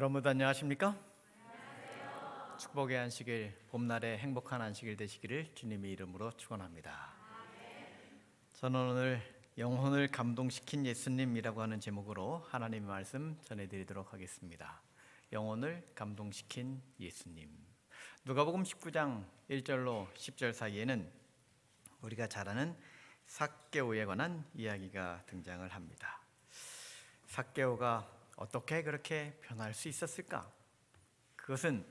여러분 안녕하십니까? 축복의 안식일, 봄날의 행복한 안식일 되시기를 주님의 이름으로 축원합니다. 저는 오늘 영혼을 감동시킨 예수님이라고 하는 제목으로 하나님의 말씀 전해드리도록 하겠습니다. 영혼을 감동시킨 예수님. 누가복음 19장 1절로 10절 사이에는 우리가 잘 아는 삭개오에 관한 이야기가 등장을 합니다. 삭개오가 어떻게 그렇게 변할 수 있었을까? 그것은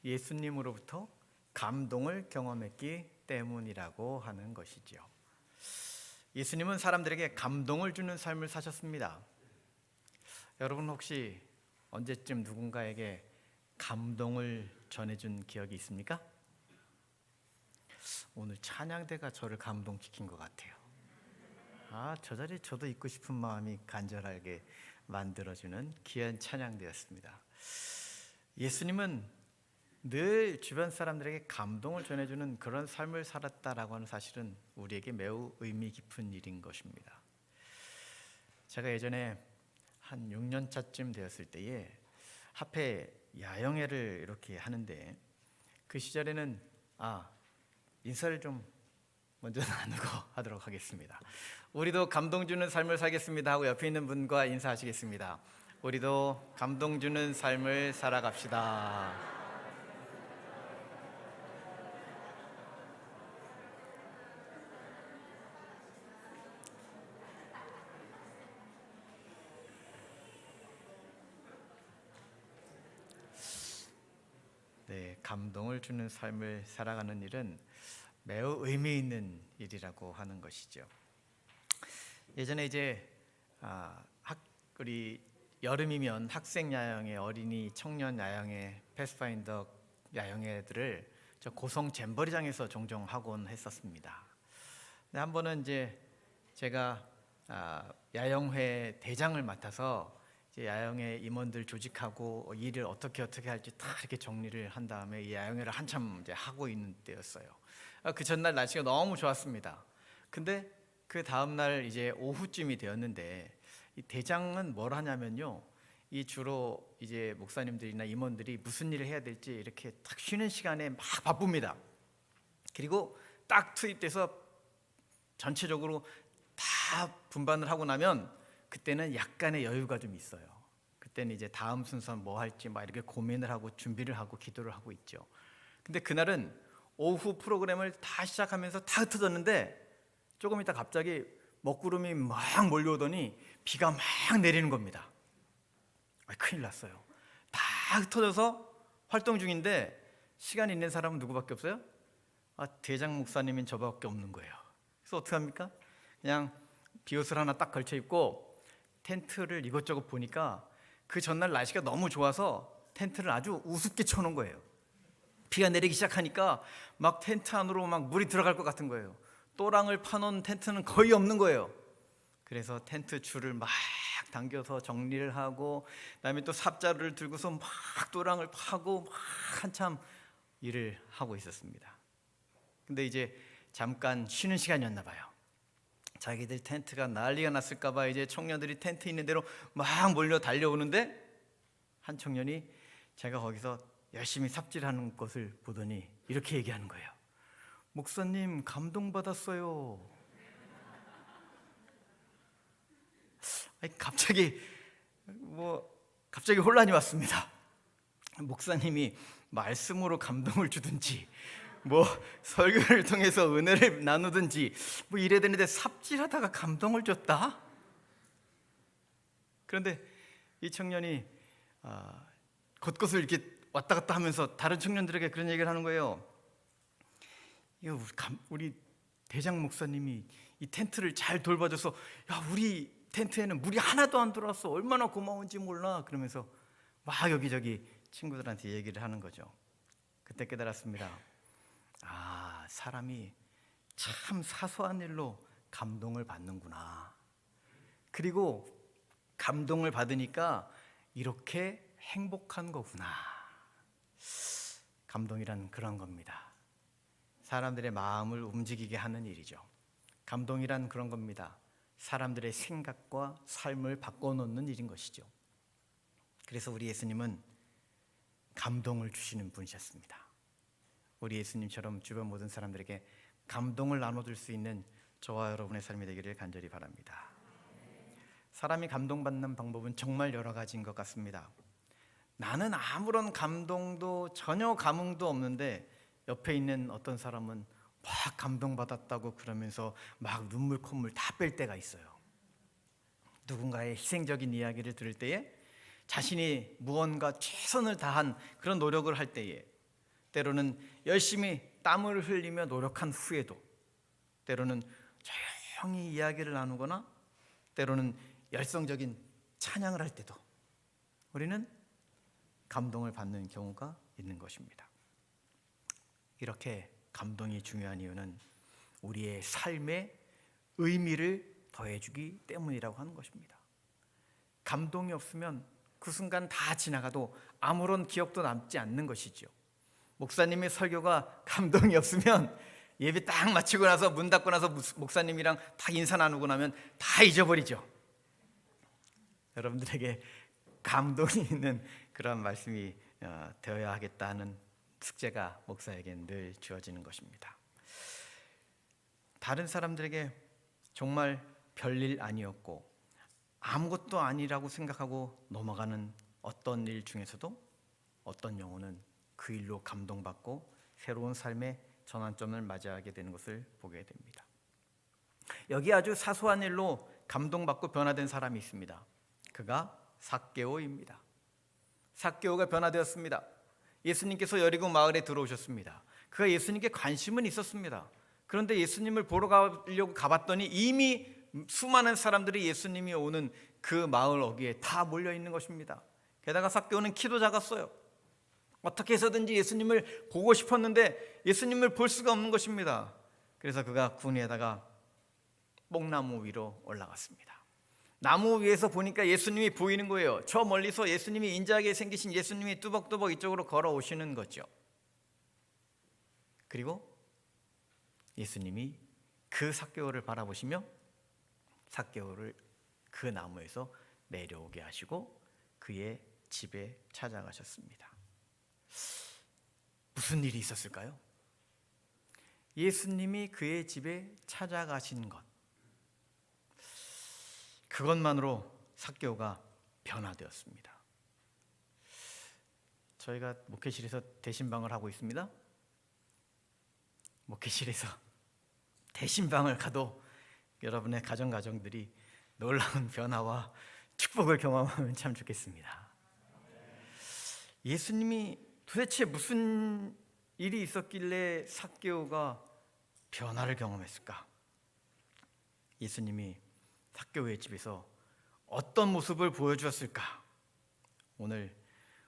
예수님으로부터 감동을 경험했기 때문이라고 하는 것이죠. 예수님은 사람들에게 감동을 주는 삶을 사셨습니다. 여러분 혹시 언제쯤 누군가에게 감동을 전해준 기억이 있습니까? 오늘 찬양대가 저를 감동시킨 것 같아요. 저 자리에 저도 있고 싶은 마음이 간절하게 만들어주는 귀한 찬양대였습니다. 예수님은 늘 주변 사람들에게 감동을 전해주는 그런 삶을 살았다라고 하는 사실은 우리에게 매우 의미 깊은 일인 것입니다. 제가 예전에 한 6년 차쯤 되었을 때에 합회 야영회를 이렇게 하는데 그 시절에는 인사를 좀 먼저 나누고 하도록 하겠습니다. 우리도 감동 주는 삶을 살겠습니다 하고 옆에 있는 분과 인사하시겠습니다. 우리도 감동 주는 삶을 살아갑시다. 네, 감동을 주는 삶을 살아가는 일은 매우 의미 있는 일이라고 하는 것이죠. 예전에 이제 우리 여름이면 학생 야영회, 어린이 청년 야영회, 패스파인더 야영회들을 저 고성 잼버리장에서 종종 하곤 했었습니다. 근데 한 번은 이제 제가 야영회 대장을 맡아서 이제 야영회 임원들 조직하고 일을 어떻게 할지 다 이렇게 정리를 한 다음에 이 야영회를 한참 이제 하고 있는 때였어요. 그 전날 날씨가 너무 좋았습니다. 근데 그 다음 날 이제 오후쯤이 되었는데 이 대장은 뭘 하냐면요, 이 주로 이제 목사님들이나 임원들이 무슨 일을 해야 될지 이렇게 딱 쉬는 시간에 막 바쁩니다. 그리고 딱 투입돼서 전체적으로 다 분반을 하고 나면 그때는 약간의 여유가 좀 있어요. 그때는 이제 다음 순서 뭐 할지 막 이렇게 고민을 하고 준비를 하고 기도를 하고 있죠. 근데 그날은 오후 프로그램을 다 시작하면서 다 흩어졌는데 조금 있다 갑자기 먹구름이 막 몰려오더니 비가 막 내리는 겁니다. 큰일 났어요. 다 흩어져서 활동 중인데 시간 있는 사람은 누구밖에 없어요? 대장 목사님인 저밖에 없는 거예요. 그래서 어떻게 합니까? 그냥 비옷을 하나 딱 걸쳐 입고 텐트를 이것저것 보니까 그 전날 날씨가 너무 좋아서 텐트를 아주 우습게 쳐놓은 거예요. 비가 내리기 시작하니까 막 텐트 안으로 막 물이 들어갈 것 같은 거예요. 또랑을 파놓은 텐트는 거의 없는 거예요. 그래서 텐트 줄을 막 당겨서 정리를 하고 그다음에 또 삽자루를 들고서 막 또랑을 파고 막 한참 일을 하고 있었습니다. 근데 이제 잠깐 쉬는 시간이었나 봐요. 자기들 텐트가 난리가 났을까 봐 이제 청년들이 텐트 있는 대로 막 몰려 달려오는데 한 청년이 제가 거기서 열심히 삽질하는 것을 보더니 이렇게 얘기하는 거예요. 목사님 감동받았어요. 갑자기 혼란이 왔습니다. 목사님이 말씀으로 감동을 주든지 설교를 통해서 은혜를 나누든지 이래야 되는데 삽질하다가 감동을 줬다? 그런데 이 청년이 곳곳을 이렇게 왔다 갔다 하면서 다른 청년들에게 그런 얘기를 하는 거예요. 우리 대장 목사님이 이 텐트를 잘 돌봐줘서 우리 텐트에는 물이 하나도 안 들어왔어. 얼마나 고마운지 몰라. 그러면서 막 여기저기 친구들한테 얘기를 하는 거죠. 그때 깨달았습니다. 사람이 참 사소한 일로 감동을 받는구나. 그리고 감동을 받으니까 이렇게 행복한 거구나. 감동이란 그런 겁니다. 사람들의 마음을 움직이게 하는 일이죠. 감동이란 그런 겁니다. 사람들의 생각과 삶을 바꿔놓는 일인 것이죠. 그래서 우리 예수님은 감동을 주시는 분이셨습니다. 우리 예수님처럼 주변 모든 사람들에게 감동을 나눠줄 수 있는 저와 여러분의 삶이 되기를 간절히 바랍니다. 사람이 감동받는 방법은 정말 여러 가지인 것 같습니다. 나는 아무런 감동도 전혀 감흥도 없는데 옆에 있는 어떤 사람은 막 감동받았다고 그러면서 막 눈물 콧물 다 뺄 때가 있어요. 누군가의 희생적인 이야기를 들을 때에 자신이 무언가 최선을 다한 그런 노력을 할 때에, 때로는 열심히 땀을 흘리며 노력한 후에도, 때로는 조용히 이야기를 나누거나 때로는 열성적인 찬양을 할 때도 우리는 감동을 받는 경우가 있는 것입니다. 이렇게 감동이 중요한 이유는 우리의 삶에 의미를 더해주기 때문이라고 하는 것입니다. 감동이 없으면 그 순간 다 지나가도 아무런 기억도 남지 않는 것이죠. 목사님의 설교가 감동이 없으면 예배 딱 마치고 나서 문 닫고 나서 목사님이랑 다 인사 나누고 나면 다 잊어버리죠. 여러분들에게 감동이 있는 그런 말씀이 되어야 하겠다는 숙제가 목사에게 늘 주어지는 것입니다. 다른 사람들에게 정말 별일 아니었고 아무것도 아니라고 생각하고 넘어가는 어떤 일 중에서도 어떤 영혼은 그 일로 감동받고 새로운 삶의 전환점을 맞이하게 되는 것을 보게 됩니다. 여기 아주 사소한 일로 감동받고 변화된 사람이 있습니다. 그가 삭개오입니다. 삭개오가 변화되었습니다. 예수님께서 여리고 마을에 들어오셨습니다. 그가 예수님께 관심은 있었습니다. 그런데 예수님을 보러 가려고 가봤더니 이미 수많은 사람들이 예수님이 오는 그 마을 어귀에 다 몰려 있는 것입니다. 게다가 삭개오는 키도 작았어요. 어떻게 해서든지 예수님을 보고 싶었는데 예수님을 볼 수가 없는 것입니다. 그래서 그가 군위에다가 뽕나무 위로 올라갔습니다. 나무 위에서 보니까 예수님이 보이는 거예요. 저 멀리서 예수님이 인자하게 생기신 예수님이 뚜벅뚜벅 이쪽으로 걸어오시는 거죠. 그리고 예수님이 그 삭개오를 바라보시며 삭개오를 그 나무에서 내려오게 하시고 그의 집에 찾아가셨습니다. 무슨 일이 있었을까요? 예수님이 그의 집에 찾아가신 것, 그것만으로 삭개오가 변화되었습니다. 저희가 목회실에서 대신방을 하고 있습니다. 목회실에서 대신방을 가도 여러분의 가정들이 놀라운 변화와 축복을 경험하면 참 좋겠습니다. 예수님이 도대체 무슨 일이 있었길래 삭개오가 변화를 경험했을까? 예수님이 삭개오의 집에서 어떤 모습을 보여주었을까? 오늘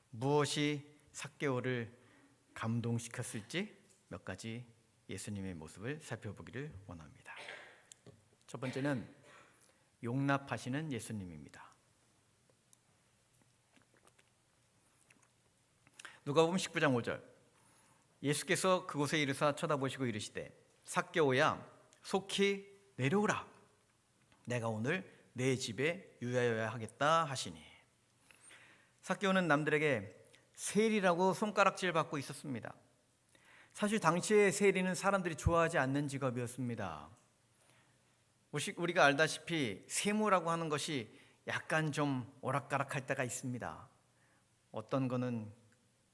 무엇이 삭개오를 감동시켰을지 몇 가지 예수님의 모습을 살펴보기를 원합니다. 첫 번째는 용납하시는 예수님입니다. 누가복음 19장 5절, 예수께서 그곳에 이르사 쳐다보시고 이르시되 삭개오야 속히 내려오라. 내가 오늘 내 집에 유하여야 하겠다 하시니. 삭개오는 남들에게 세리라고 손가락질 받고 있었습니다. 사실 당시에 세리는 사람들이 좋아하지 않는 직업이었습니다. 우리가 알다시피 세무라고 하는 것이 약간 좀 오락가락할 때가 있습니다. 어떤 거는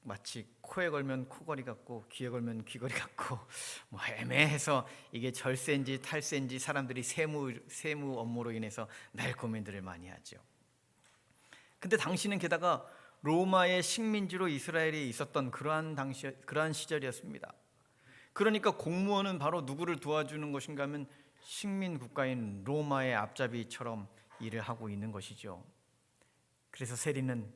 마치 코에 걸면 코걸이 같고 귀에 걸면 귀걸이 같고 뭐 애매해서 이게 절세인지 탈세인지 사람들이 세무 업무로 인해서 날 고민들을 많이 하죠. 근데 당시는 게다가 로마의 식민지로 이스라엘이 있었던 그러한 시절이었습니다. 그러니까 공무원은 바로 누구를 도와주는 것인가 하면 식민 국가인 로마의 앞잡이처럼 일을 하고 있는 것이죠. 그래서 세리는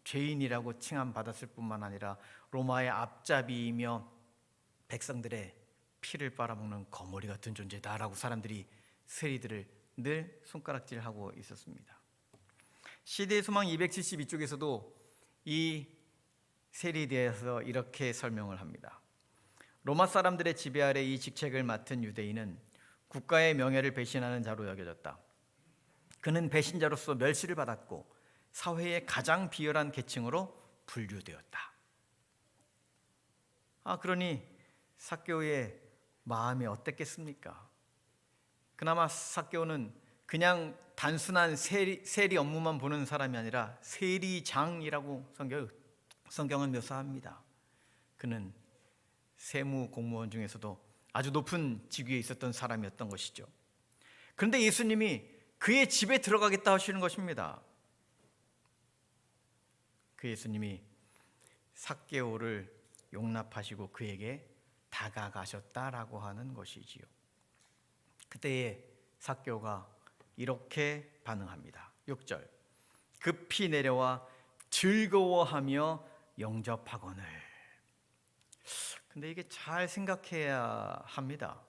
죄인이라고 칭함받았을 뿐만 아니라 로마의 앞잡이이며 백성들의 피를 빨아먹는 거머리 같은 존재다라고 사람들이 세리들을 늘 손가락질하고 있었습니다. 시대의 소망 272쪽에서도 이 세리에 대해서 이렇게 설명을 합니다. 로마 사람들의 지배 아래 이 직책을 맡은 유대인은 국가의 명예를 배신하는 자로 여겨졌다. 그는 배신자로서 멸시를 받았고 사회의 가장 비열한 계층으로 분류되었다. 그러니 삭개오의 마음이 어땠겠습니까? 그나마 삭개오는 그냥 단순한 세리 업무만 보는 사람이 아니라 세리장이라고 성경은 묘사합니다. 그는 세무 공무원 중에서도 아주 높은 직위에 있었던 사람이었던 것이죠. 그런데 예수님이 그의 집에 들어가겠다 하시는 것입니다. 그 예수님이 삭개오를 용납하시고 그에게 다가가셨다라고 하는 것이지요. 그때에 삭개오가 이렇게 반응합니다. 6절, 급히 내려와 즐거워하며 영접하거늘. 근데 이게 잘 생각해야 합니다.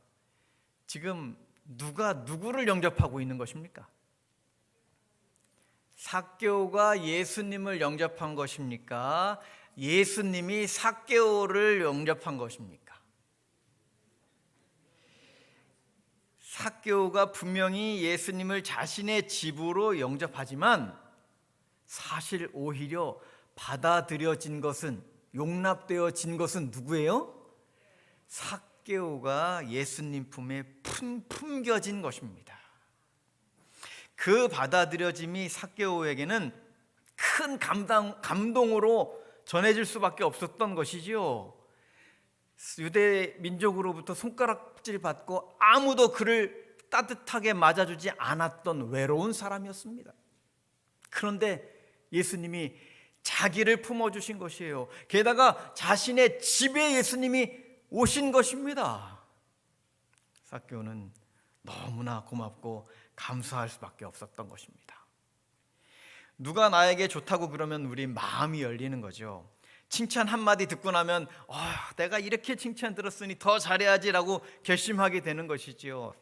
지금 누가 누구를 영접하고 있는 것입니까? 삭개오가 예수님을 영접한 것입니까? 예수님이 삭개오를 영접한 것입니까? 삭개오가 분명히 예수님을 자신의 집으로 영접하지만 사실 오히려 받아들여진 것은, 용납되어진 것은 누구예요? 삭개오가 예수님 품에 품겨진 것입니다. 그 받아들여짐이 삭개오에게는 큰 감동으로 전해질 수밖에 없었던 것이지요. 유대 민족으로부터 손가락질 받고 아무도 그를 따뜻하게 맞아주지 않았던 외로운 사람이었습니다. 그런데 예수님이 자기를 품어주신 것이에요. 게다가 자신의 집에 예수님이 오신 것입니다. 삭개오는 너무나 고맙고 감사할 수밖에 없었던 것입니다. 누가 나에게 좋다고 그러면 우리 마음이 열리는 거죠. 칭찬 한마디 듣고 나면 내가 이렇게 칭찬 들었으니 더 잘해야지라고 결심하게 되는 것이지요.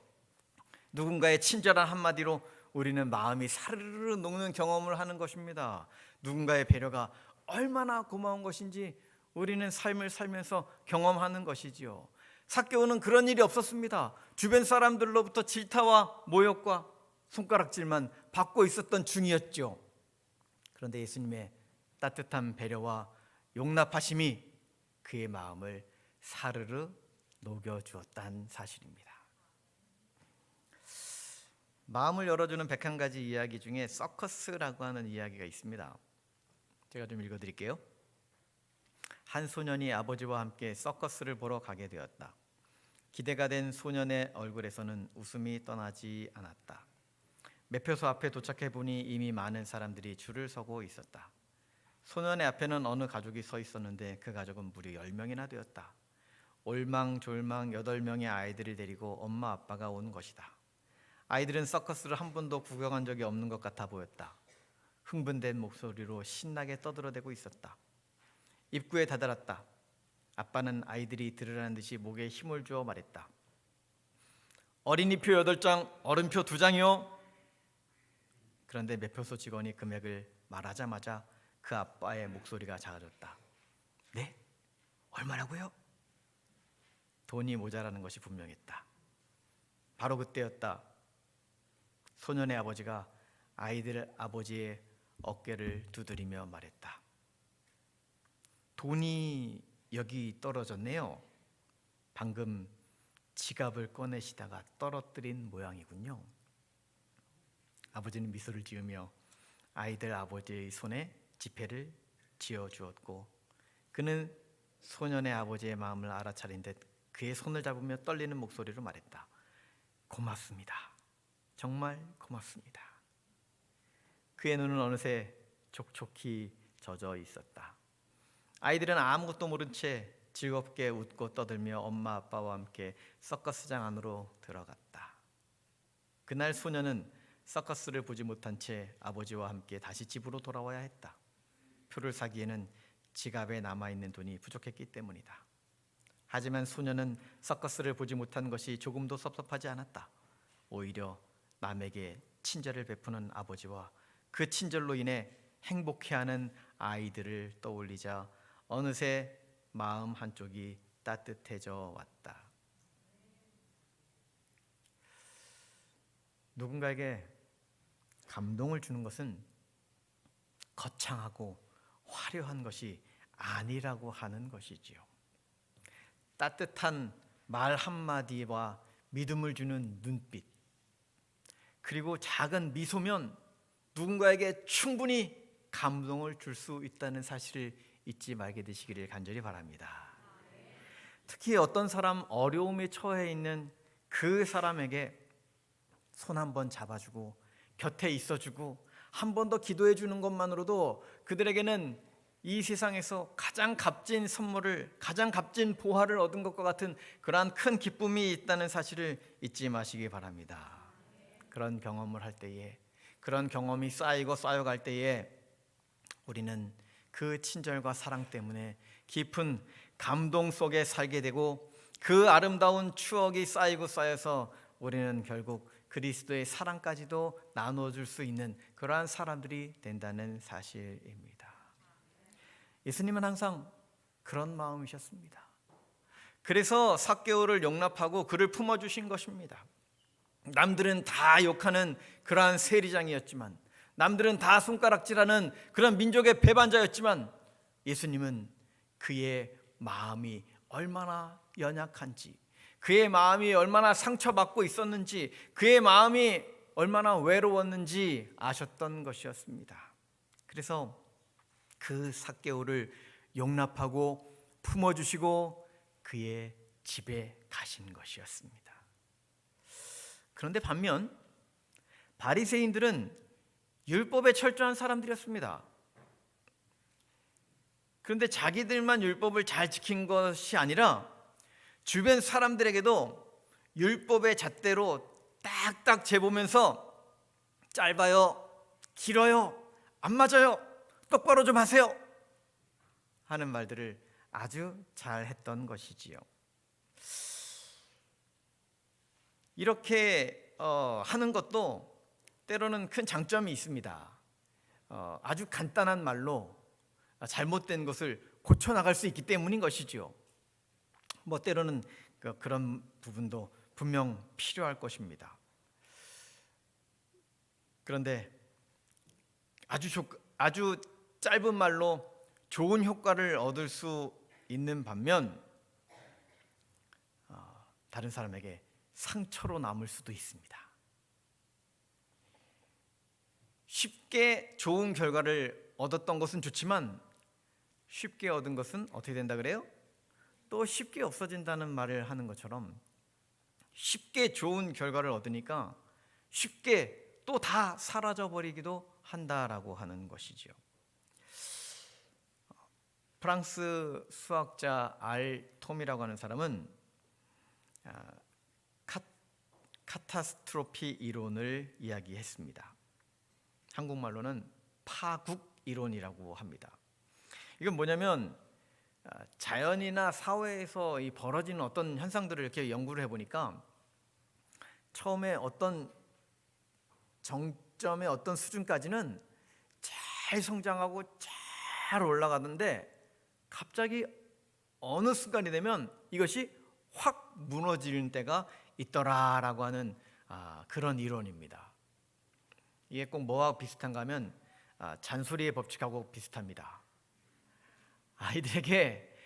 누군가의 친절한 한마디로 우리는 마음이 사르르 녹는 경험을 하는 것입니다. 누군가의 배려가 얼마나 고마운 것인지 우리는 삶을 살면서 경험하는 것이지요. 삭개오는 그런 일이 없었습니다. 주변 사람들로부터 질타와 모욕과 손가락질만 받고 있었던 중이었죠. 그런데 예수님의 따뜻한 배려와 용납하심이 그의 마음을 사르르 녹여주었다는 사실입니다. 마음을 열어주는 101가지 이야기 중에 서커스라고 하는 이야기가 있습니다. 제가 좀 읽어드릴게요. 한 소년이 아버지와 함께 서커스를 보러 가게 되었다. 기대가 된 소년의 얼굴에서는 웃음이 떠나지 않았다. 매표소 앞에 도착해 보니 이미 많은 사람들이 줄을 서고 있었다. 소년의 앞에는 어느 가족이 서 있었는데 그 가족은 무려 10명이나 되었다. 올망졸망 8명의 아이들을 데리고 엄마 아빠가 온 것이다. 아이들은 서커스를 한 번도 구경한 적이 없는 것 같아 보였다. 흥분된 목소리로 신나게 떠들어대고 있었다. 입구에 다다랐다. 아빠는 아이들이 들으라는 듯이 목에 힘을 주어 말했다. 어린이표 8장, 어른표 2장이요. 그런데 매표소 직원이 금액을 말하자마자 그 아빠의 목소리가 작아졌다. 네? 얼마라고요? 돈이 모자라는 것이 분명했다. 바로 그때였다. 소년의 아버지가 아이들 아버지의 어깨를 두드리며 말했다. 돈이 여기 떨어졌네요. 방금 지갑을 꺼내시다가 떨어뜨린 모양이군요. 아버지는 미소를 지으며 아이들 아버지의 손에 지폐를 쥐어주었고 그는 소년의 아버지의 마음을 알아차린 듯 그의 손을 잡으며 떨리는 목소리로 말했다. 고맙습니다. 정말 고맙습니다. 그의 눈은 어느새 촉촉히 젖어 있었다. 아이들은 아무것도 모른 채 즐겁게 웃고 떠들며 엄마 아빠와 함께 서커스장 안으로 들어갔다. 그날 소년은 서커스를 보지 못한 채 아버지와 함께 다시 집으로 돌아와야 했다. 표를 사기에는 지갑에 남아있는 돈이 부족했기 때문이다. 하지만 소년은 서커스를 보지 못한 것이 조금도 섭섭하지 않았다. 오히려 남에게 친절을 베푸는 아버지와 그 친절로 인해 행복해하는 아이들을 떠올리자 어느새 마음 한쪽이 따뜻해져 왔다. 누군가에게 감동을 주는 것은 거창하고 화려한 것이 아니라고 하는 것이지요. 따뜻한 말 한마디와 믿음을 주는 눈빛, 그리고 작은 미소면 누군가에게 충분히 감동을 줄 수 있다는 사실을 잊지 말게 되시기를 간절히 바랍니다. 특히 어떤 사람, 어려움에 처해 있는 그 사람에게 손 한번 잡아주고 곁에 있어주고 한 번 더 기도해 주는 것만으로도 그들에게는 이 세상에서 가장 값진 선물을, 가장 값진 보화를 얻은 것과 같은 그러한 큰 기쁨이 있다는 사실을 잊지 마시기 바랍니다. 그런 경험을 할 때에, 그런 경험이 쌓이고 쌓여갈 때에 우리는 그 친절과 사랑 때문에 깊은 감동 속에 살게 되고, 그 아름다운 추억이 쌓이고 쌓여서 우리는 결국 그리스도의 사랑까지도 나눠줄 수 있는 그러한 사람들이 된다는 사실입니다. 예수님은 항상 그런 마음이셨습니다. 그래서 삭개오를 용납하고 그를 품어주신 것입니다. 남들은 다 욕하는 그러한 세리장이었지만, 남들은 다 손가락질하는 그런 민족의 배반자였지만, 예수님은 그의 마음이 얼마나 연약한지, 그의 마음이 얼마나 상처받고 있었는지, 그의 마음이 얼마나 외로웠는지 아셨던 것이었습니다. 그래서 그 삭개오를 용납하고 품어주시고 그의 집에 가신 것이었습니다. 그런데 반면 바리새인들은 율법에 철저한 사람들이었습니다. 그런데 자기들만 율법을 잘 지킨 것이 아니라 주변 사람들에게도 율법의 잣대로 딱딱 재보면서 짧아요, 길어요, 안 맞아요, 똑바로 좀 하세요 하는 말들을 아주 잘 했던 것이지요. 이렇게 하는 것도 때로는 큰 장점이 있습니다. 아주 간단한 말로 잘못된 것을 고쳐나갈 수 있기 때문인 것이죠. 뭐 때로는 그런 부분도 분명 필요할 것입니다. 그런데 아주 짧은 말로 좋은 효과를 얻을 수 있는 반면 다른 사람에게 상처로 남을 수도 있습니다. 쉽게 좋은 결과를 얻었던 것은 좋지만 쉽게 얻은 것은 어떻게 된다 그래요? 또 쉽게 없어진다는 말을 하는 것처럼 쉽게 좋은 결과를 얻으니까 쉽게 또 다 사라져버리기도 한다라고 하는 것이지요. 프랑스 수학자 알 톰이라고 하는 사람은 카타스트로피 이론을 이야기했습니다. 한국말로는 파국 이론이라고 합니다. 이건 뭐냐면 자연이나 사회에서 이 벌어지는 어떤 현상들을 이렇게 연구를 해보니까 처음에 어떤 정점의 어떤 수준까지는 잘 성장하고 잘 올라가는데 갑자기 어느 순간이 되면 이것이 확 무너지는 때가 있더라라고 하는 그런 이론입니다. 이게 꼭 뭐와 비슷한가 하면 잔소리의 법칙하고 비슷합니다. 아이들에게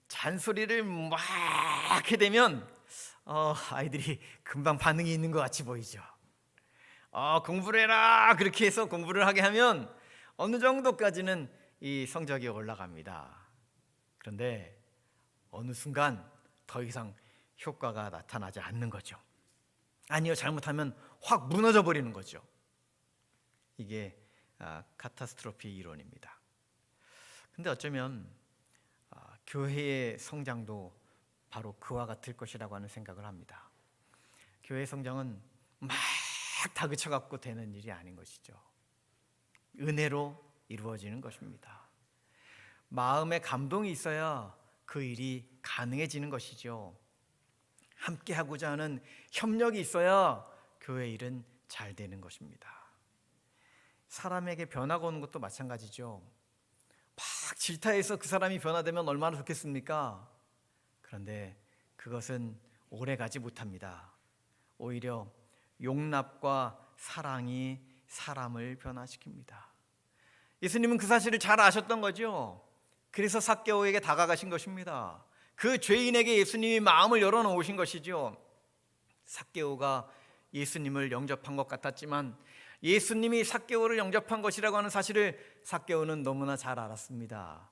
잔소리를 막 하게 되면 아이들이 금방 반응이 있는 것 같이 보이죠. 공부를 해라 그렇게 해서 공부를 하게 하면 어느 정도까지는 이 성적이 올라갑니다. 그런데 어느 순간 더 이상 효과가 나타나지 않는 거죠. 아니요, 잘못하면 확 무너져 버리는 거죠. 이게 카타스트로피 이론입니다. 근데 어쩌면 교회의 성장도 바로 그와 같을 것이라고 하는 생각을 합니다. 교회 성장은 막 다그쳐갖고 되는 일이 아닌 것이죠. 은혜로 이루어지는 것입니다. 마음에 감동이 있어야 그 일이 가능해지는 것이죠. 함께하고자 하는 협력이 있어야 교회 일은 잘 되는 것입니다. 사람에게 변화가 오는 것도 마찬가지죠. 막 질타해서 그 사람이 변화되면 얼마나 좋겠습니까? 그런데 그것은 오래 가지 못합니다. 오히려 용납과 사랑이 사람을 변화시킵니다. 예수님은 그 사실을 잘 아셨던 거죠. 그래서 삭개오에게 다가가신 것입니다. 그 죄인에게 예수님이 마음을 열어놓으신 것이죠. 삭개오가 예수님을 영접한 것 같았지만 예수님이 삭개오를 영접한 것이라고 하는 사실을 삭개오는 너무나 잘 알았습니다.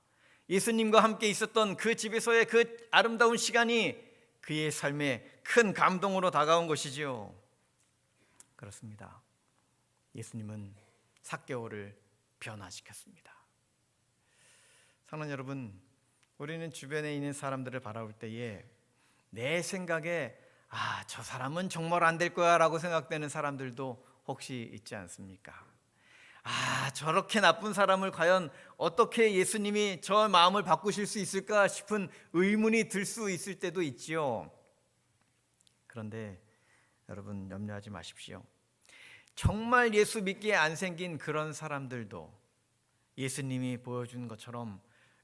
예수님과 함께 있었던 그 집에서의 그 아름다운 시간이 그의 삶에 큰 감동으로 다가온 것이지요. 그렇습니다. 예수님은 삭개오를 변화시켰습니다. 사랑하는 여러분, 우리는 주변에 있는 사람들을 바라볼 때에 내 생각에 저 사람은 정말 안 될 거야 라고 생각되는 사람들도 혹시 있지 않습니까? 저렇게 나쁜 사람을 과연 어떻게 예수님이 저 마음을 바꾸실 수 있을까 싶은 의문이 들 수 있을 때도 있지요. 그런데 여러분 염려하지 마십시오. 정말 예수 믿기에 안 생긴 그런 사람들도 예수님이 보여준 것처럼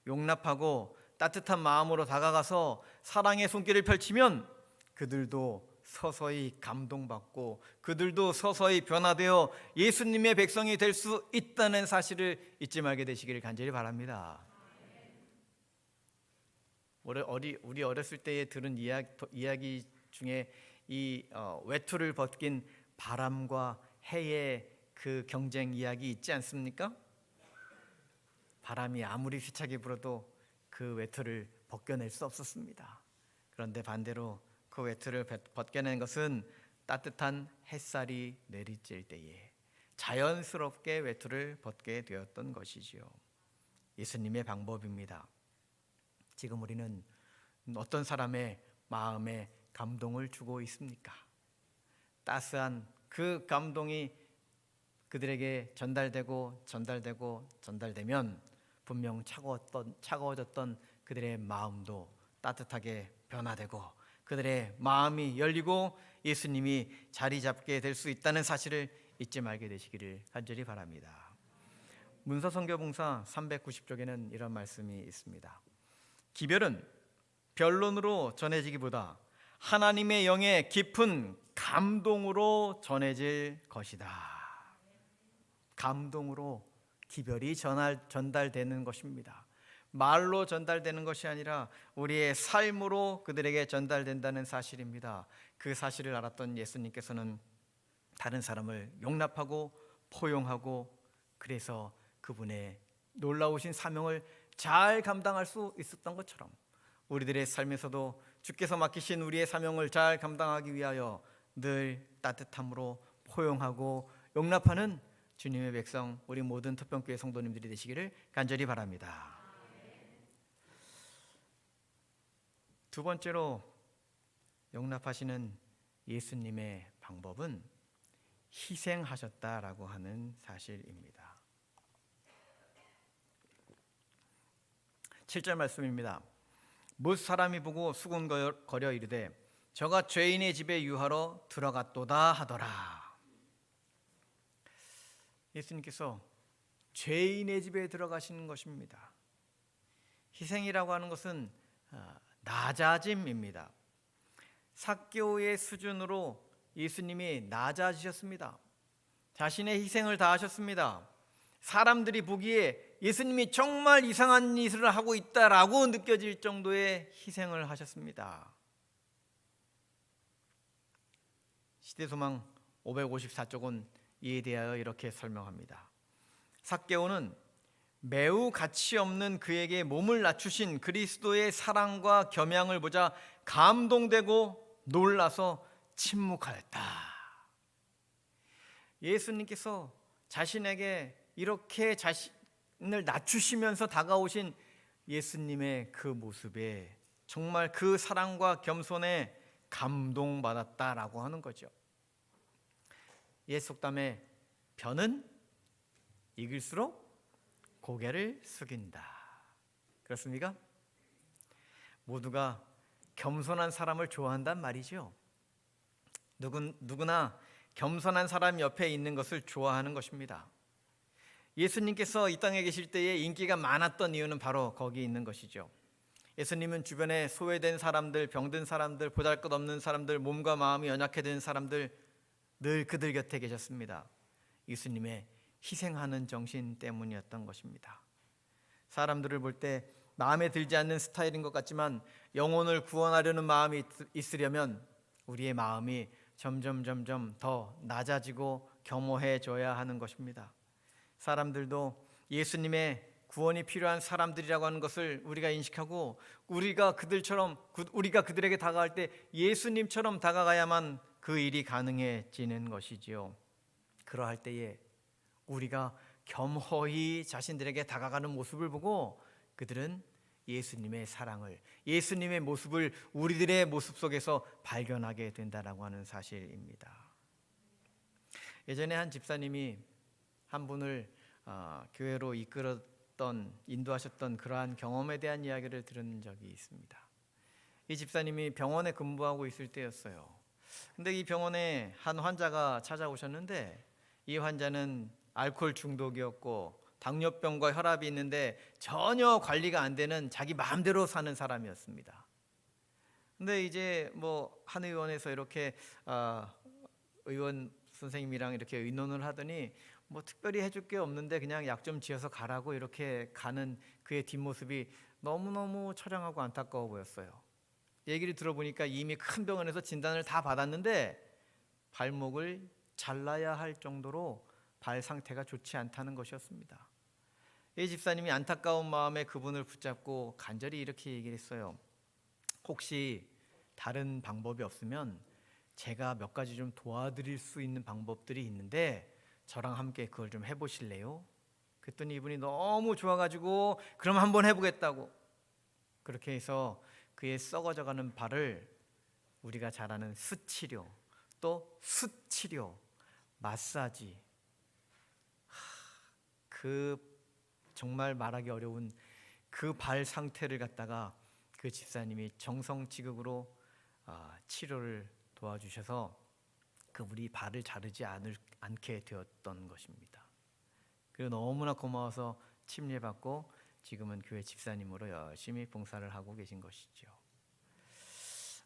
용납하고 따뜻한 마음으로 다가가서 사랑의 손길을 펼치면 그들도 서서히 감동받고 그들도 서서히 변화되어 예수님의 백성이 될 수 있다는 사실을 잊지 말게 되시기를 간절히 바랍니다. 우리 어렸을 때에 들은 이야기 중에 이 외투를 벗긴 바람과 해의 그 경쟁 이야기 있지 않습니까? 바람이 아무리 휘차게 불어도 그 외투를 벗겨낼 수 없었습니다. 그런데 반대로 그 외투를 벗겨낸 것은 따뜻한 햇살이 내리쬐 때에 자연스럽게 외투를 벗게 되었던 것이지요. 예수님의 방법입니다. 지금 우리는 어떤 사람의 마음에 감동을 주고 있습니까? 따스한 그 감동이 그들에게 전달되면 분명 차가워졌던 그들의 마음도 따뜻하게 변화되고 그들의 마음이 열리고 예수님이 자리 잡게 될 수 있다는 사실을 잊지 말게 되시기를 간절히 바랍니다. 문서성교봉사 390쪽에는 이런 말씀이 있습니다. 기별은 변론으로 전해지기보다 하나님의 영의 깊은 감동으로 전해질 것이다. 감동으로 기별이 전달되는 것입니다. 말로 전달되는 것이 아니라 우리의 삶으로 그들에게 전달된다는 사실입니다. 그 사실을 알았던 예수님께서는 다른 사람을 용납하고 포용하고 그래서 그분의 놀라우신 사명을 잘 감당할 수 있었던 것처럼 우리들의 삶에서도 주께서 맡기신 우리의 사명을 잘 감당하기 위하여 늘 따뜻함으로 포용하고 용납하는 주님의 백성 우리 모든 특별교회 성도님들이 되시기를 간절히 바랍니다. 두 번째로 용납하시는 예수님의 방법은 희생하셨다라고 하는 사실입니다. 7절 말씀입니다. 뭇 사람이 보고 수군거려 이르되 저가 죄인의 집에 유하러 들어갔도다 하더라. 예수님께서 죄인의 집에 들어가시는 것입니다. 희생이라고 하는 것은 낮아짐입니다. 삭개오의 수준으로 예수님이 낮아지셨습니다. 자신의 희생을 다하셨습니다. 사람들이 보기에 예수님이 정말 이상한 일을 하고 있다라고 느껴질 정도의 희생을 하셨습니다. 시대소망 554쪽은 이에 대하여 이렇게 설명합니다. 삭개오는 매우 가치 없는 그에게 몸을 낮추신 그리스도의 사랑과 겸양을 보자 감동되고 놀라서 침묵하였다. 예수님께서 자신에게 이렇게 자신을 낮추시면서 다가오신 예수님의 그 모습에 정말 그 사랑과 겸손에 감동받았다라고 하는 거죠. 옛 속담에 변은 익을수록 고개를 숙인다. 그렇습니까? 모두가 겸손한 사람을 좋아한단 말이죠. 누구나 겸손한 사람 옆에 있는 것을 좋아하는 것입니다. 예수님께서 이 땅에 계실 때에 인기가 많았던 이유는 바로 거기 있는 것이죠. 예수님은 주변에 소외된 사람들, 병든 사람들, 보잘것없는 사람들, 몸과 마음이 연약해진 사람들 늘 그들 곁에 계셨습니다. 예수님의 희생하는 정신 때문이었던 것입니다. 사람들을 볼 때 마음에 들지 않는 스타일인 것 같지만 영혼을 구원하려는 마음이 있으려면 우리의 마음이 점점 더 낮아지고 겸허해져야 하는 것입니다. 사람들도 예수님의 구원이 필요한 사람들이라고 하는 것을 우리가 인식하고 우리가 그들에게 다가갈 때 예수님처럼 다가가야만 그 일이 가능해지는 것이지요. 그러할 때에 우리가 겸허히 자신들에게 다가가는 모습을 보고 그들은 예수님의 사랑을, 예수님의 모습을 우리들의 모습 속에서 발견하게 된다라고 하는 사실입니다. 예전에 한 집사님이 한 분을 교회로 인도하셨던 그러한 경험에 대한 이야기를 들은 적이 있습니다. 이 집사님이 병원에 근무하고 있을 때였어요. 근데 이 병원에 한 환자가 찾아오셨는데 이 환자는 알코올 중독이었고 당뇨병과 혈압이 있는데 전혀 관리가 안 되는 자기 마음대로 사는 사람이었습니다. 근데 이제 한 의원에서 이렇게 의원 선생님이랑 이렇게 의논을 하더니 특별히 해줄 게 없는데 그냥 약 좀 지어서 가라고 이렇게 가는 그의 뒷모습이 너무너무 처량하고 안타까워 보였어요. 얘기를 들어보니까 이미 큰 병원에서 진단을 다 받았는데 발목을 잘라야 할 정도로 발 상태가 좋지 않다는 것이었습니다. 이 집사님이 안타까운 마음에 그분을 붙잡고 간절히 이렇게 얘기를 했어요. 혹시 다른 방법이 없으면 제가 몇 가지 좀 도와드릴 수 있는 방법들이 있는데 저랑 함께 그걸 좀 해보실래요? 그랬더니 이분이 너무 좋아가지고 그럼 한번 해보겠다고 그렇게 해서 그의 썩어져가는 발을 우리가 잘 아는 수치료, 또 숯치료, 마사지, 그 정말 말하기 어려운 그 발 상태를 갖다가 그 집사님이 정성지극으로 치료를 도와주셔서 그분이 발을 자르지 않게 되었던 것입니다. 그리고 너무나 고마워서 침례받고 지금은 교회 집사님으로 열심히 봉사를 하고 계신 것이죠.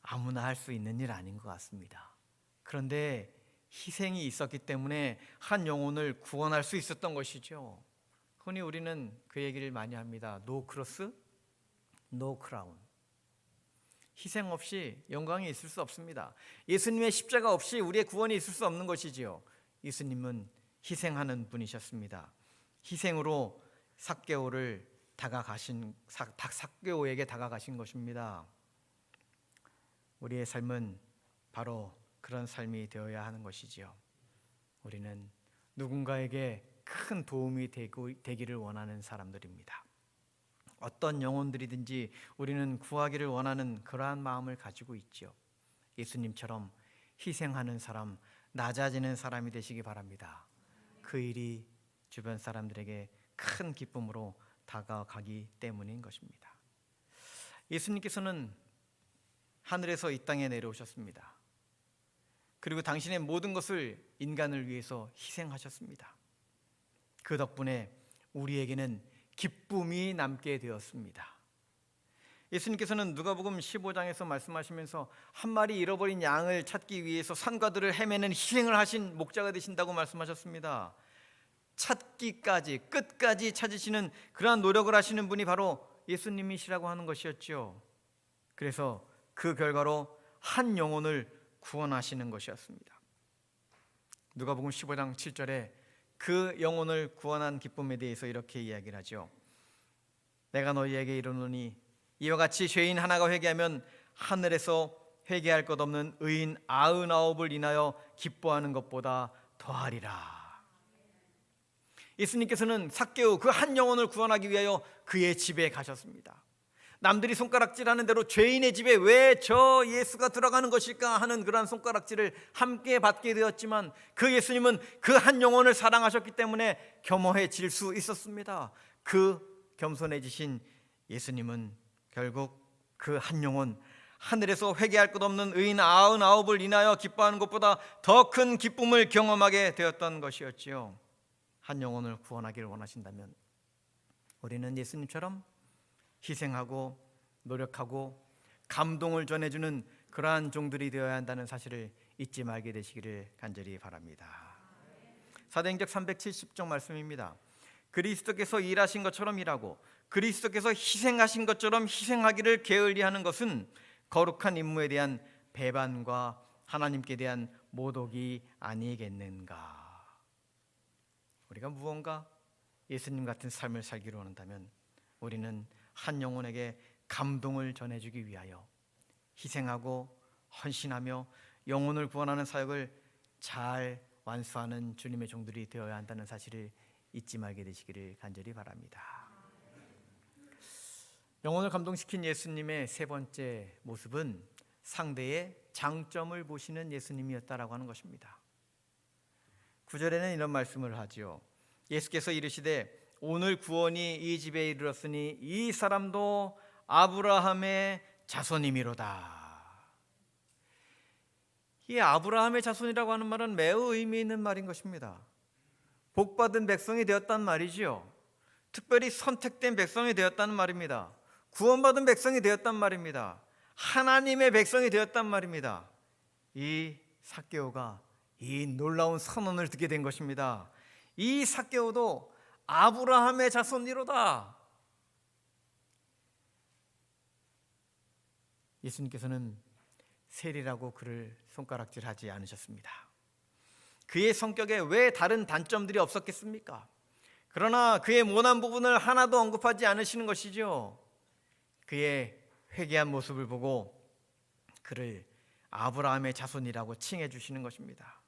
아무나 할 수 있는 일 아닌 것 같습니다. 그런데 희생이 있었기 때문에 한 영혼을 구원할 수 있었던 것이죠. 흔히 우리는 그 얘기를 많이 합니다. No cross, no crown. 희생 없이 영광이 있을 수 없습니다. 예수님의 십자가 없이 우리의 구원이 있을 수 없는 것이지요. 예수님은 희생하는 분이셨습니다. 희생으로 삭개오에게 다가가신 것입니다. 우리의 삶은 바로 그런 삶이 되어야 하는 것이지요. 우리는 누군가에게 큰 도움이 되기를 원하는 사람들입니다. 어떤 영혼들이든지 우리는 구하기를 원하는 그러한 마음을 가지고 있지요. 예수님처럼 희생하는 사람, 낮아지는 사람이 되시기 바랍니다. 그 일이 주변 사람들에게 큰 기쁨으로 다가가기 때문인 것입니다. 예수님께서는 하늘에서 이 땅에 내려오셨습니다. 그리고 당신의 모든 것을 인간을 위해서 희생하셨습니다. 그 덕분에 우리에게는 기쁨이 남게 되었습니다. 예수님께서는 누가복음 15장에서 말씀하시면서 한 마리 잃어버린 양을 찾기 위해서 산과들을 헤매는 희생을 하신 목자가 되신다고 말씀하셨습니다. 찾기까지 끝까지 찾으시는 그러한 노력을 하시는 분이 바로 예수님이시라고 하는 것이었죠. 그래서 그 결과로 한 영혼을 구원하시는 것이었습니다. 누가복음 15장 7절에 그 영혼을 구원한 기쁨에 대해서 이렇게 이야기를 하죠. 내가 너희에게 이르노니 이와 같이 죄인 하나가 회개하면 하늘에서 회개할 것 없는 의인 99을 인하여 기뻐하는 것보다 더하리라. 예수님께서는 삭개오 그 한 영혼을 구원하기 위하여 그의 집에 가셨습니다. 남들이 손가락질하는 대로 죄인의 집에 왜 저 예수가 들어가는 것일까 하는 그러한 손가락질을 함께 받게 되었지만 그 예수님은 그 한 영혼을 사랑하셨기 때문에 겸허해질 수 있었습니다. 그 겸손해지신 예수님은 결국 그 한 영혼, 하늘에서 회개할 것 없는 의인 99을 인하여 기뻐하는 것보다 더 큰 기쁨을 경험하게 되었던 것이었지요. 한 영혼을 구원하기를 원하신다면 우리는 예수님처럼 희생하고 노력하고 감동을 전해주는 그러한 종들이 되어야 한다는 사실을 잊지 말게 되시기를 간절히 바랍니다. 사도행전 370쪽 말씀입니다. 그리스도께서 일하신 것처럼 일하고 그리스도께서 희생하신 것처럼 희생하기를 게을리하는 것은 거룩한 임무에 대한 배반과 하나님께 대한 모독이 아니겠는가. 우리가 무언가 예수님 같은 삶을 살기로 원한다면 우리는 한 영혼에게 감동을 전해주기 위하여 희생하고 헌신하며 영혼을 구원하는 사역을 잘 완수하는 주님의 종들이 되어야 한다는 사실을 잊지 말게 되시기를 간절히 바랍니다. 영혼을 감동시킨 예수님의 세 번째 모습은 상대의 장점을 보시는 예수님이었다라고 하는 것입니다. 9절에는 이런 말씀을 하지요. 예수께서 이르시되 오늘 구원이 이 집에 이르렀으니 이 사람도 아브라함의 자손이미로다. 이 아브라함의 자손이라고 하는 말은 매우 의미 있는 말인 것입니다. 복받은 백성이 되었단 말이지요. 특별히 선택된 백성이 되었다는 말입니다. 구원받은 백성이 되었단 말입니다. 하나님의 백성이 되었단 말입니다. 이 삭개오가 이 놀라운 선언을 듣게 된 것입니다. 이 삭개오도 아브라함의 자손이로다. 예수님께서는 세리라고 그를 손가락질하지 않으셨습니다. 그의 성격에 왜 다른 단점들이 없었겠습니까? 그러나 그의 모난 부분을 하나도 언급하지 않으시는 것이죠. 그의 회개한 모습을 보고 그를 아브라함의 자손이라고 칭해 주시는 것입니다.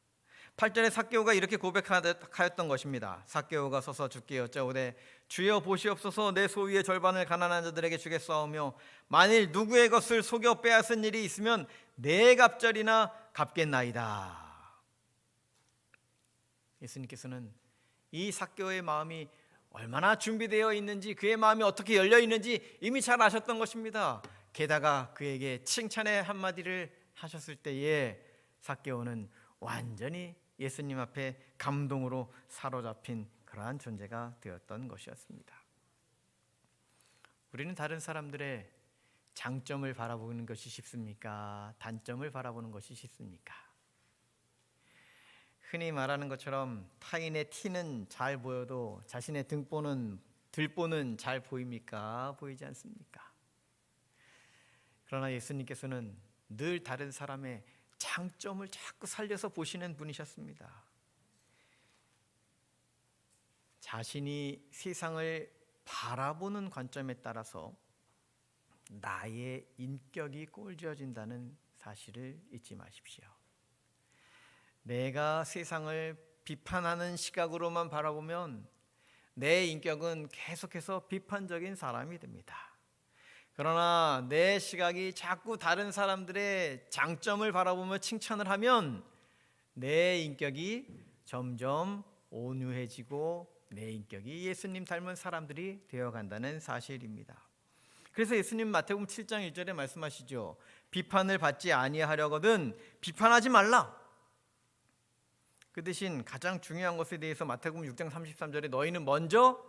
8절에 삭개오가 이렇게 고백하였던 것입니다. 삭개오가 서서 주께 여짜오되 주여 보시옵소서, 내 소유의 절반을 가난한 자들에게 주겠사오며 만일 누구의 것을 속여 빼앗은 일이 있으면 네 갑절이나 갚겠나이다. 예수님께서는 이 삭개오의 마음이 얼마나 준비되어 있는지, 그의 마음이 어떻게 열려 있는지 이미 잘 아셨던 것입니다. 게다가 그에게 칭찬의 한마디를 하셨을 때에 삭개오는 완전히 예수님 앞에 감동으로 사로잡힌 그러한 존재가 되었던 것이었습니다. 우리는 다른 사람들의 장점을 바라보는 것이 쉽습니까? 단점을 바라보는 것이 쉽습니까? 흔히 말하는 것처럼 타인의 티는 잘 보여도 자신의 들보는 잘 보입니까? 보이지 않습니까? 그러나 예수님께서는 늘 다른 사람의 장점을 자꾸 살려서 보시는 분이셨습니다. 자신이 세상을 바라보는 관점에 따라서 나의 인격이 꼴지어진다는 사실을 잊지 마십시오. 내가 세상을 비판하는 시각으로만 바라보면 내 인격은 계속해서 비판적인 사람이 됩니다. 그러나 내 시각이 자꾸 다른 사람들의 장점을 바라보며 칭찬을 하면 내 인격이 점점 온유해지고 내 인격이 예수님 닮은 사람들이 되어간다는 사실입니다. 그래서 예수님 마태복음 7장 1절에 말씀하시죠. 비판을 받지 아니하려거든 비판하지 말라. 그 대신 가장 중요한 것에 대해서 마태복음 6장 33절에 너희는 먼저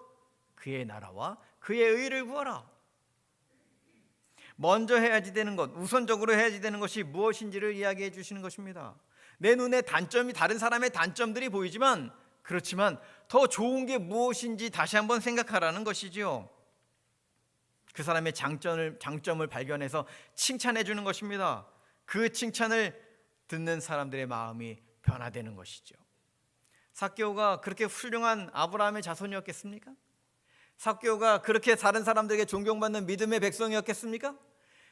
그의 나라와 그의 의를 구하라. 먼저 해야지 되는 것, 우선적으로 해야지 되는 것이 무엇인지를 이야기해 주시는 것입니다. 내 눈에 단점이, 다른 사람의 단점들이 보이지만 그렇지만 더 좋은 게 무엇인지 다시 한번 생각하라는 것이지요. 그 사람의 장점을 발견해서 칭찬해 주는 것입니다. 그 칭찬을 듣는 사람들의 마음이 변화되는 것이죠. 삭개오가 그렇게 훌륭한 아브라함의 자손이었겠습니까? 삭개오가 그렇게 다른 사람들에게 존경받는 믿음의 백성이었겠습니까?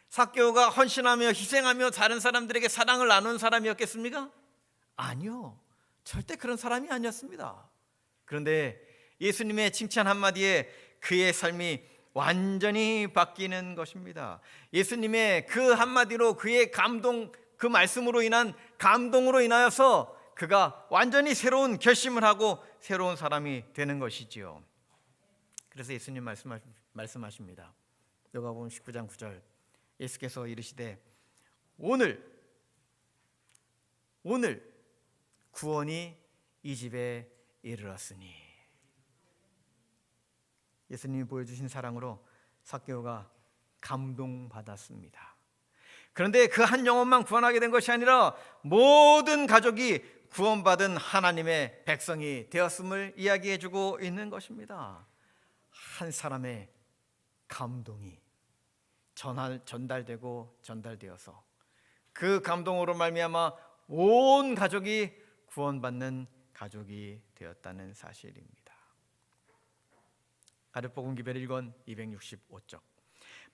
삭개오가 헌신하며 희생하며 다른 사람들에게 사랑을 나눈 사람이었겠습니까? 아니요, 절대 그런 사람이 아니었습니다. 그런데 예수님의 칭찬 한마디에 그의 삶이 완전히 바뀌는 것입니다. 예수님의 그 한마디로 그의 감동, 그 말씀으로 인한 감동으로 인하여서 그가 완전히 새로운 결심을 하고 새로운 사람이 되는 것이지요. 그래서 예수님 말씀하십니다. 요한복음 19장 9절, 예수께서 이르시되 오늘 구원이 이 집에 이르렀으니. 예수님이 보여주신 사랑으로 삭개오가 감동받았습니다. 그런데 그 한 영혼만 구원하게 된 것이 아니라 모든 가족이 구원받은 하나님의 백성이 되었음을 이야기해주고 있는 것입니다. 한 사람의 감동이 전달되어서 그 감동으로 말미암아 온 가족이 구원받는 가족이 되었다는 사실입니다. 가룟복음 기별 1권 265쪽.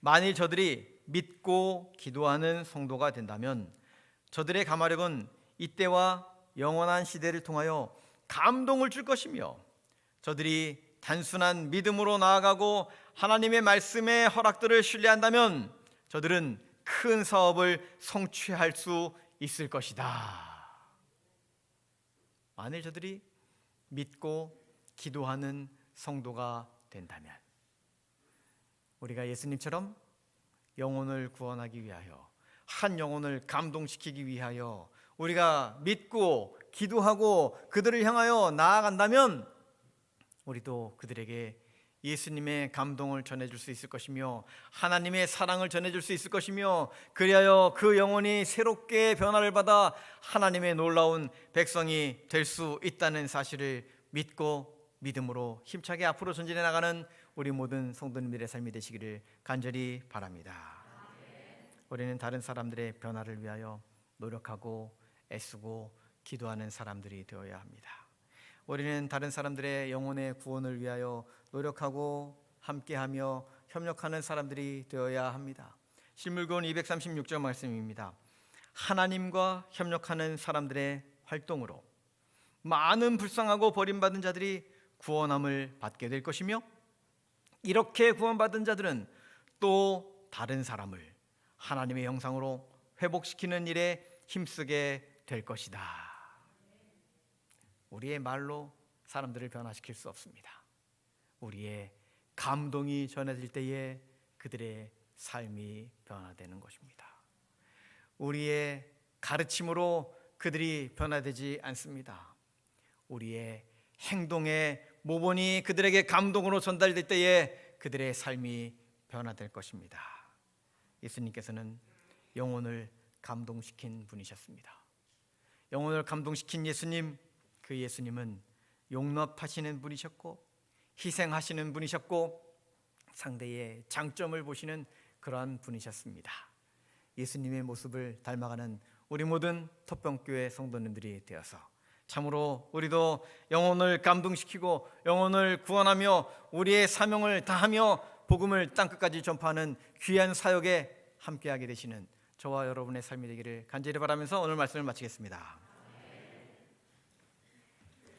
만일 저들이 믿고 기도하는 성도가 된다면 저들의 감화력은 이때와 영원한 시대를 통하여 감동을 줄 것이며, 저들이 단순한 믿음으로 나아가고 하나님의 말씀의 허락들을 신뢰한다면 저들은 큰 사업을 성취할 수 있을 것이다. 만일 저들이 믿고 기도하는 성도가 된다면, 우리가 예수님처럼 영혼을 구원하기 위하여, 한 영혼을 감동시키기 위하여 우리가 믿고 기도하고 그들을 향하여 나아간다면 우리도 그들에게 예수님의 감동을 전해줄 수 있을 것이며 하나님의 사랑을 전해줄 수 있을 것이며, 그리하여 그 영혼이 새롭게 변화를 받아 하나님의 놀라운 백성이 될 수 있다는 사실을 믿고 믿음으로 힘차게 앞으로 전진해 나가는 우리 모든 성도님들의 삶이 되시기를 간절히 바랍니다. 우리는 다른 사람들의 변화를 위하여 노력하고 애쓰고 기도하는 사람들이 되어야 합니다. 우리는 다른 사람들의 영혼의 구원을 위하여 노력하고 함께하며 협력하는 사람들이 되어야 합니다. 실물권 236절 말씀입니다. 하나님과 협력하는 사람들의 활동으로 많은 불쌍하고 버림받은 자들이 구원함을 받게 될 것이며, 이렇게 구원받은 자들은 또 다른 사람을 하나님의 형상으로 회복시키는 일에 힘쓰게 될 것이다. 우리의 말로 사람들을 변화시킬 수 없습니다. 우리의 감동이 전해질 때에 그들의 삶이 변화되는 것입니다. 우리의 가르침으로 그들이 변화되지 않습니다. 우리의 행동의 모본이 그들에게 감동으로 전달될 때에 그들의 삶이 변화될 것입니다. 예수님께서는 영혼을 감동시킨 분이셨습니다. 영혼을 감동시킨 예수님, 그 예수님은 용납하시는 분이셨고 희생하시는 분이셨고 상대의 장점을 보시는 그러한 분이셨습니다. 예수님의 모습을 닮아가는 우리 모든 톳병교회 성도님들이 되어서 참으로 우리도 영혼을 감동시키고 영혼을 구원하며 우리의 사명을 다하며 복음을 땅끝까지 전파하는 귀한 사역에 함께하게 되시는 저와 여러분의 삶이 되기를 간절히 바라면서 오늘 말씀을 마치겠습니다.